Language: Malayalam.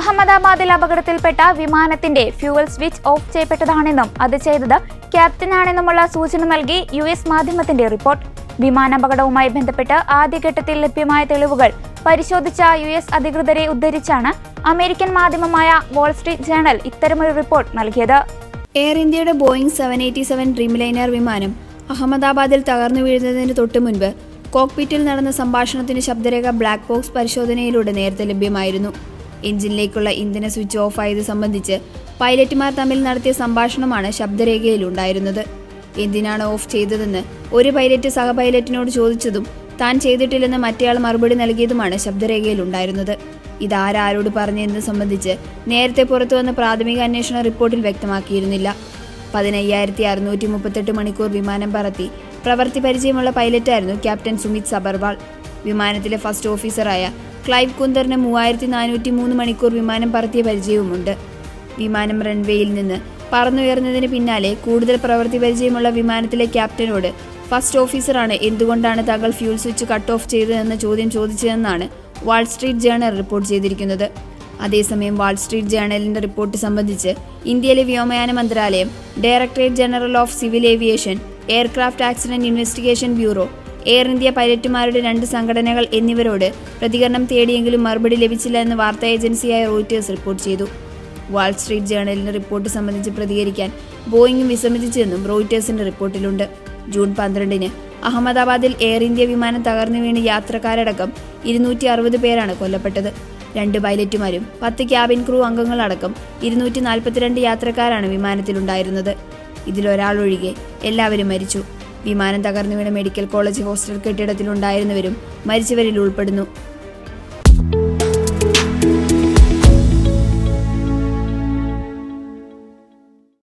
അഹമ്മദാബാദിൽ അപകടത്തിൽപ്പെട്ട വിമാനത്തിന്റെ ഫ്യൂവൽ സ്വിച്ച് ഓഫ് ചെയ്യപ്പെട്ടതാണെന്നും അത് ചെയ്തത് ക്യാപ്റ്റനാണെന്നുമുള്ള സൂചന നൽകി US മാധ്യമത്തിന്റെ റിപ്പോർട്ട്. വിമാനാപകടവുമായി ബന്ധപ്പെട്ട് ആദ്യഘട്ടത്തിൽ ലഭ്യമായ തെളിവുകൾ പരിശോധിച്ച US അധികൃതരെ ഉദ്ധരിച്ചാണ് അമേരിക്കൻ മാധ്യമമായ വാൾ സ്ട്രീറ്റ് ജേണൽ ഇത്തരമൊരു റിപ്പോർട്ട് നൽകിയത്. എയർ ഇന്ത്യയുടെ ബോയിംഗ് 787 ഡ്രീംലൈനർ വിമാനം അഹമ്മദാബാദിൽ തകർന്നു വീഴുന്നതിന് തൊട്ടു മുൻപ് കോക്പിറ്റിൽ നടന്ന സംഭാഷണത്തിന് ശബ്ദരേഖ ബ്ലാക്ക് ബോക്സ് പരിശോധനയിലൂടെ നേരത്തെ ലഭ്യമായിരുന്നു. എഞ്ചിനിലേക്കുള്ള ഇന്ധന സ്വിച്ച് ഓഫ് ആയത് സംബന്ധിച്ച് പൈലറ്റുമാർ തമ്മിൽ നടത്തിയ സംഭാഷണമാണ് ശബ്ദരേഖയിലുണ്ടായിരുന്നത്. എന്തിനാണ് ഓഫ് ചെയ്തതെന്ന് ഒരു പൈലറ്റ് സഹ പൈലറ്റിനോട് ചോദിച്ചതും താൻ ചെയ്തിട്ടില്ലെന്ന് മറ്റേയാൾ മറുപടി നൽകിയതുമാണ് ശബ്ദരേഖയിലുണ്ടായിരുന്നത്. ഇതാരോട് പറഞ്ഞതെന്ന് സംബന്ധിച്ച് നേരത്തെ പുറത്തുവന്ന പ്രാഥമിക അന്വേഷണ റിപ്പോർട്ടിൽ വ്യക്തമാക്കിയിരുന്നില്ല. 10638 മണിക്കൂർ വിമാനം പറത്തി പ്രവൃത്തി പരിചയമുള്ള പൈലറ്റായിരുന്നു ക്യാപ്റ്റൻ സുമിത് സബർവാൾ. വിമാനത്തിലെ ഫസ്റ്റ് ഓഫീസറായ ക്ലൈവ് കുന്ദറിന് 3403 മണിക്കൂർ വിമാനം പറത്തിയ പരിചയവുമുണ്ട്. വിമാനം റൺവേയിൽ നിന്ന് പറന്നുയർന്നതിന് പിന്നാലെ കൂടുതൽ പ്രവൃത്തി പരിചയമുള്ള വിമാനത്തിലെ ക്യാപ്റ്റനോട് ഫസ്റ്റ് ഓഫീസറാണ് എന്തുകൊണ്ടാണ് താങ്കൾ ഫ്യൂൽ സ്വിച്ച് കട്ട് ഓഫ് ചെയ്തതെന്ന ചോദ്യം ചോദിച്ചതെന്നാണ് വാൾ സ്ട്രീറ്റ് ജേണൽ റിപ്പോർട്ട് ചെയ്തിരിക്കുന്നത്. അതേസമയം വാൾ സ്ട്രീറ്റ് ജേണലിന്റെ റിപ്പോർട്ട് സംബന്ധിച്ച് ഇന്ത്യയിലെ വ്യോമയാന മന്ത്രാലയം, directorate general of civil aviation, aircraft accident investigation bureau, air India പൈലറ്റുമാരുടെ 2 സംഘടനകൾ എന്നിവരോട് പ്രതികരണം തേടിയെങ്കിലും മറുപടി ലഭിച്ചില്ല എന്ന് വാർത്താ ഏജൻസിയായ റോയിറ്റേഴ്സ് റിപ്പോർട്ട് ചെയ്തു. വാൾ സ്ട്രീറ്റ് ജേണലിന്റെ റിപ്പോർട്ട് സംബന്ധിച്ച് പ്രതികരിക്കാൻ ബോയിംഗും വിസമ്മതിച്ചെന്നും റോയിറ്റേഴ്സിന്റെ റിപ്പോർട്ടിലുണ്ട്. ജൂൺ 12-ന് അഹമ്മദാബാദിൽ എയർ ഇന്ത്യ വിമാനം തകർന്നു വീണ് യാത്രക്കാരടക്കം 260 പേരാണ് കൊല്ലപ്പെട്ടത്. 2 പൈലറ്റുമാരും 10 ക്യാബിൻ ക്രൂ അംഗങ്ങളടക്കം 242 യാത്രക്കാരാണ് വിമാനത്തിലുണ്ടായിരുന്നത്. ഇതിലൊരാളൊഴികെ എല്ലാവരും മരിച്ചു. വിമാനം തകർന്നു വീണ മെഡിക്കൽ കോളേജ് ഹോസ്റ്റൽ കെട്ടിടത്തിലുണ്ടായിരുന്നവരും മരിച്ചവരിൽ ഉൾപ്പെടുന്നു.